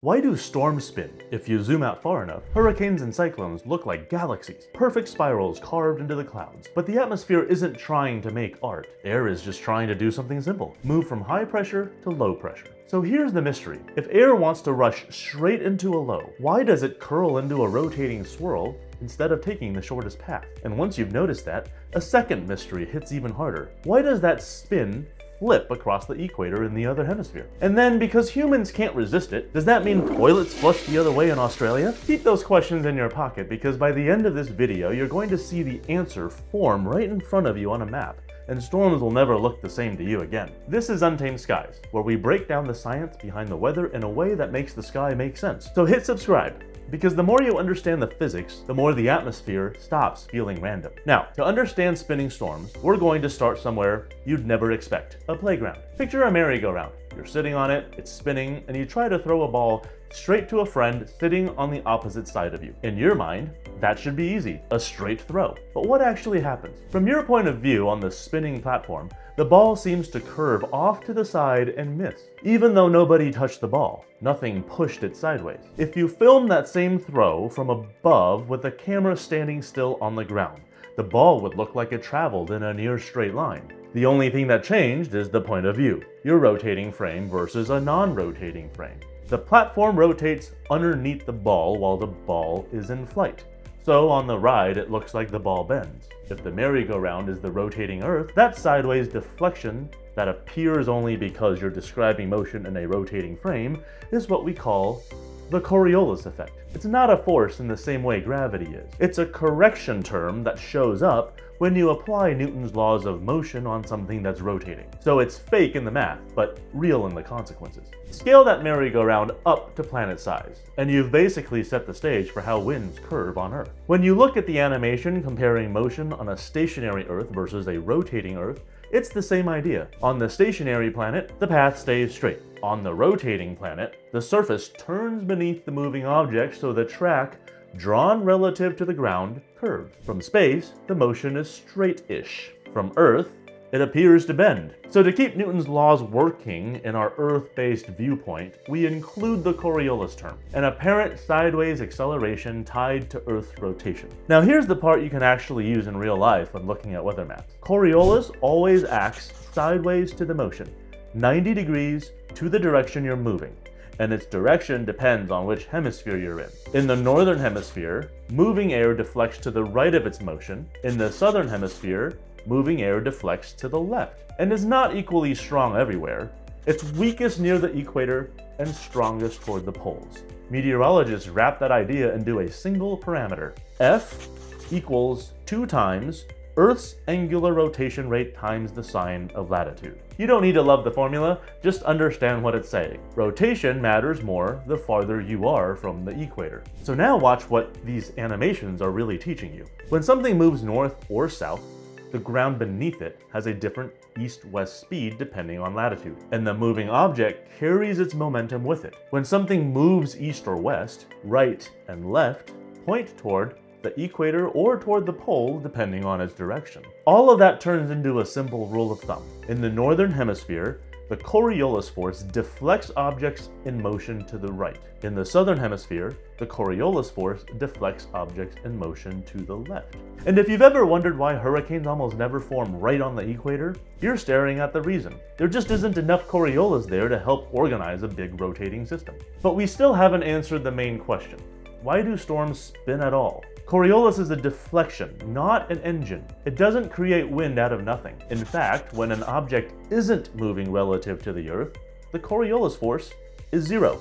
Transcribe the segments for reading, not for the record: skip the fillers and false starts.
Why do storms spin? If you zoom out far enough, hurricanes and cyclones look like galaxies, perfect spirals carved into the clouds. But the atmosphere isn't trying to make art. Air is just trying to do something simple, move from high pressure to low pressure. So here's the mystery. If air wants to rush straight into a low, why does it curl into a rotating swirl instead of taking the shortest path? And once you've noticed that, a second mystery hits even harder. Why does that spin flip across the equator in the other hemisphere? And then, because humans can't resist it, does that mean toilets flush the other way in Australia? Keep those questions in your pocket, because by the end of this video, you're going to see the answer form right in front of you on a map, and storms will never look the same to you again. This is Untamed Skies, where we break down the science behind the weather in a way that makes the sky make sense. So hit subscribe, because the more you understand the physics, the more the atmosphere stops feeling random. Now, to understand spinning storms, we're going to start somewhere you'd never expect: a playground. Picture a merry-go-round. You're sitting on it, it's spinning, and you try to throw a ball straight to a friend sitting on the opposite side of you. In your mind, that should be easy, a straight throw. But what actually happens? From your point of view on the spinning platform, the ball seems to curve off to the side and miss, even though nobody touched the ball. Nothing pushed it sideways. If you film that same throw from above with the camera standing still on the ground, the ball would look like it traveled in a near straight line. The only thing that changed is the point of view, your rotating frame versus a non-rotating frame. The platform rotates underneath the ball while the ball is in flight. So on the ride, it looks like the ball bends. If the merry-go-round is the rotating Earth, that sideways deflection that appears only because you're describing motion in a rotating frame is what we call the Coriolis Effect. It's not a force in the same way gravity is. It's a correction term that shows up when you apply Newton's laws of motion on something that's rotating. So it's fake in the math, but real in the consequences. Scale that merry-go-round up to planet size, and you've basically set the stage for how winds curve on Earth. When you look at the animation comparing motion on a stationary Earth versus a rotating Earth, it's the same idea. On the stationary planet, the path stays straight. On the rotating planet, the surface turns beneath the moving object so the track, drawn relative to the ground, curves. From space, the motion is straight-ish. From Earth, it appears to bend. So to keep Newton's laws working in our Earth-based viewpoint, we include the Coriolis term, an apparent sideways acceleration tied to Earth's rotation. Now here's the part you can actually use in real life when looking at weather maps. Coriolis always acts sideways to the motion, 90 degrees to the direction you're moving, and its direction depends on which hemisphere you're in. In the Northern Hemisphere, moving air deflects to the right of its motion. In the Southern Hemisphere, moving air deflects to the left, and is not equally strong everywhere. It's weakest near the equator and strongest toward the poles. Meteorologists wrap that idea into a single parameter. F equals 2 times Earth's angular rotation rate times the sign of latitude. You don't need to love the formula, just understand what it's saying. Rotation matters more the farther you are from the equator. So now watch what these animations are really teaching you. When something moves north or south, the ground beneath it has a different east-west speed depending on latitude, and the moving object carries its momentum with it. When something moves east or west, right and left point toward the equator or toward the pole depending on its direction. All of that turns into a simple rule of thumb. In the Northern Hemisphere, the Coriolis force deflects objects in motion to the right. In the Southern Hemisphere, the Coriolis force deflects objects in motion to the left. And if you've ever wondered why hurricanes almost never form right on the equator, you're staring at the reason. There just isn't enough Coriolis there to help organize a big rotating system. But we still haven't answered the main question. Why do storms spin at all? Coriolis is a deflection, not an engine. It doesn't create wind out of nothing. In fact, when an object isn't moving relative to the Earth, the Coriolis force is 0,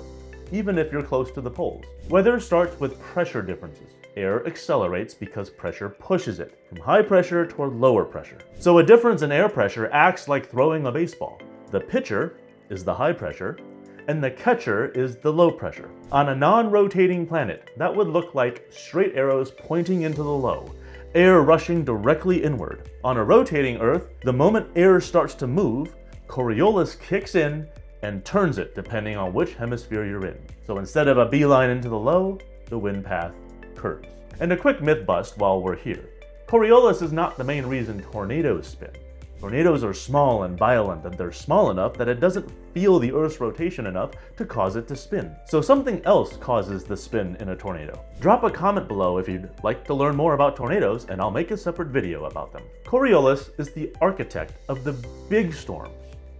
even if you're close to the poles. Weather starts with pressure differences. Air accelerates because pressure pushes it from high pressure toward lower pressure. So a difference in air pressure acts like throwing a baseball. The pitcher is the high pressure, and the catcher is the low pressure. On a non-rotating planet, that would look like straight arrows pointing into the low, air rushing directly inward. On a rotating Earth, the moment air starts to move, Coriolis kicks in and turns it depending on which hemisphere you're in. So instead of a beeline into the low, the wind path curves. And a quick myth bust while we're here. Coriolis is not the main reason tornadoes spin. Tornadoes are small and violent, and they're small enough that it doesn't feel the Earth's rotation enough to cause it to spin. So something else causes the spin in a tornado. Drop a comment below if you'd like to learn more about tornadoes, and I'll make a separate video about them. Coriolis is the architect of the big storms.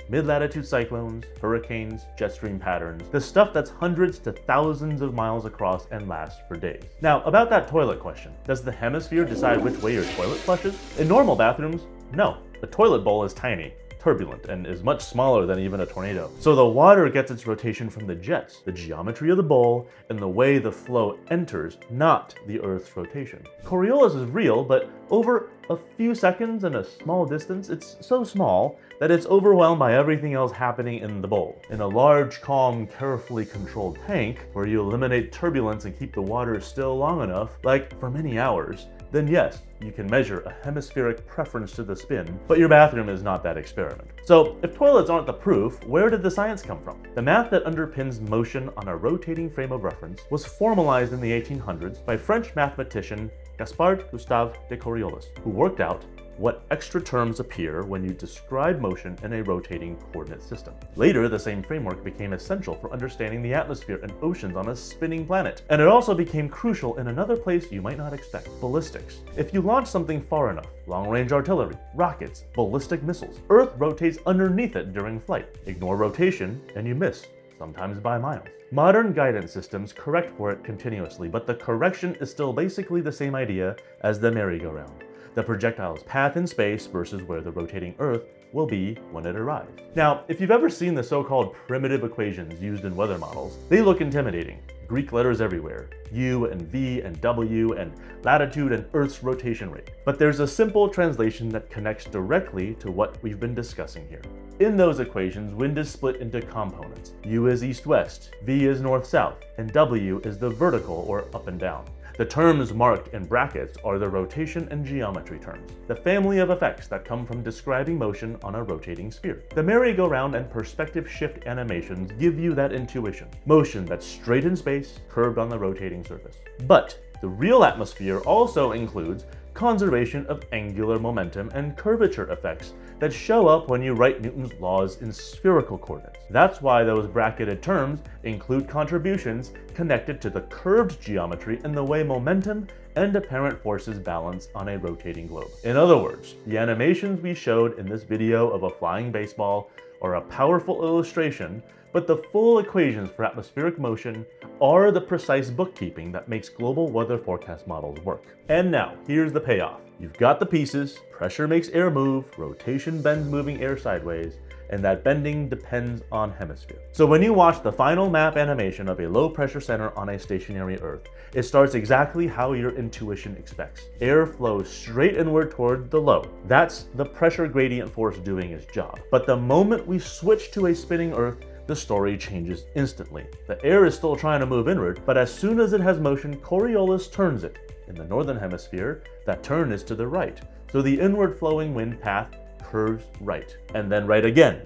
Mid-latitude cyclones, hurricanes, jet stream patterns, the stuff that's hundreds to thousands of miles across and lasts for days. Now, about that toilet question, does the hemisphere decide which way your toilet flushes? In normal bathrooms, no. The toilet bowl is tiny, turbulent, and is much smaller than even a tornado. So the water gets its rotation from the jets, the geometry of the bowl, and the way the flow enters, not the Earth's rotation. Coriolis is real, but over a few seconds and a small distance, it's so small that it's overwhelmed by everything else happening in the bowl. In a large, calm, carefully controlled tank, where you eliminate turbulence and keep the water still long enough, like for many hours, then yes, you can measure a hemispheric preference to the spin, but your bathroom is not that experiment. So if toilets aren't the proof, where did the science come from? The math that underpins motion on a rotating frame of reference was formalized in the 1800s by French mathematician Gaspard Gustave de Coriolis, who worked out what extra terms appear when you describe motion in a rotating coordinate system. Later, the same framework became essential for understanding the atmosphere and oceans on a spinning planet. And it also became crucial in another place you might not expect: ballistics. If you launch something far enough, long-range artillery, rockets, ballistic missiles, Earth rotates underneath it during flight. Ignore rotation and you miss, sometimes by miles. Modern guidance systems correct for it continuously, but the correction is still basically the same idea as the merry-go-round: the projectile's path in space versus where the rotating Earth will be when it arrives. Now, if you've ever seen the so-called primitive equations used in weather models, they look intimidating. Greek letters everywhere, U and V and W and latitude and Earth's rotation rate. But there's a simple translation that connects directly to what we've been discussing here. In those equations, wind is split into components. U is east-west, V is north-south, and W is the vertical or up and down. The terms marked in brackets are the rotation and geometry terms, the family of effects that come from describing motion on a rotating sphere. The merry-go-round and perspective shift animations give you that intuition: motion that's straight in space, curved on the rotating surface. But the real atmosphere also includes conservation of angular momentum and curvature effects that show up when you write Newton's laws in spherical coordinates. That's why those bracketed terms include contributions connected to the curved geometry and the way momentum and apparent forces balance on a rotating globe. In other words, the animations we showed in this video of a flying baseball are a powerful illustration, but the full equations for atmospheric motion are the precise bookkeeping that makes global weather forecast models work. And now, here's the payoff. You've got the pieces: pressure makes air move, rotation bends moving air sideways, and that bending depends on hemisphere. So when you watch the final map animation of a low pressure center on a stationary Earth, it starts exactly how your intuition expects. Air flows straight inward toward the low. That's the pressure gradient force doing its job. But the moment we switch to a spinning Earth, the story changes instantly. The air is still trying to move inward, but as soon as it has motion, Coriolis turns it. In the northern hemisphere, that turn is to the right, so the inward flowing wind path curves right, and then right again,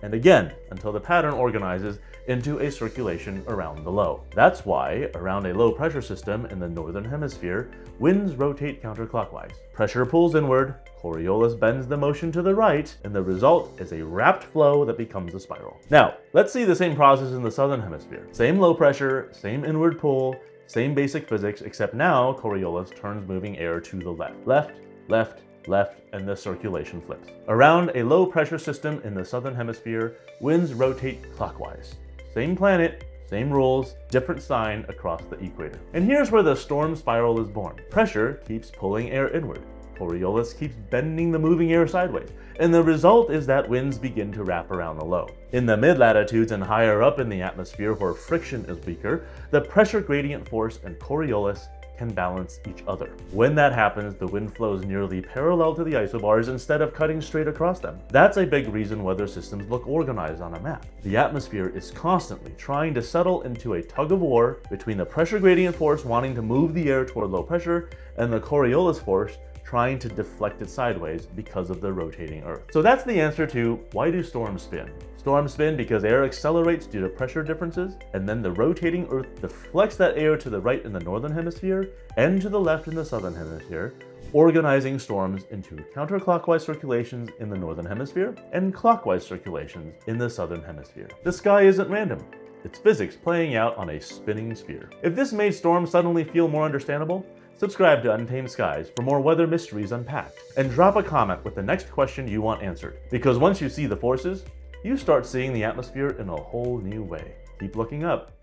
and again, until the pattern organizes into a circulation around the low. That's why, around a low pressure system in the northern hemisphere, winds rotate counterclockwise. Pressure pulls inward, Coriolis bends the motion to the right, and the result is a wrapped flow that becomes a spiral. Now, let's see the same process in the southern hemisphere. Same low pressure, same inward pull, same basic physics, except now Coriolis turns moving air to the left. Left, left, left, and the circulation flips. Around a low pressure system in the southern hemisphere, winds rotate clockwise. Same planet, same rules, different sign across the equator. And here's where the storm spiral is born. Pressure keeps pulling air inward. Coriolis keeps bending the moving air sideways, and the result is that winds begin to wrap around the low. In the mid-latitudes and higher up in the atmosphere where friction is weaker, the pressure gradient force and Coriolis can balance each other. When that happens, the wind flows nearly parallel to the isobars instead of cutting straight across them. That's a big reason weather systems look organized on a map. The atmosphere is constantly trying to settle into a tug of war between the pressure gradient force wanting to move the air toward low pressure and the Coriolis force trying to deflect it sideways because of the rotating Earth. So that's the answer to why do storms spin? Storms spin because air accelerates due to pressure differences, and then the rotating Earth deflects that air to the right in the northern hemisphere and to the left in the southern hemisphere, organizing storms into counterclockwise circulations in the northern hemisphere and clockwise circulations in the southern hemisphere. The sky isn't random. It's physics playing out on a spinning sphere. If this made storms suddenly feel more understandable, subscribe to Untamed Skies for more weather mysteries unpacked, and drop a comment with the next question you want answered. Because once you see the forces, you start seeing the atmosphere in a whole new way. Keep looking up.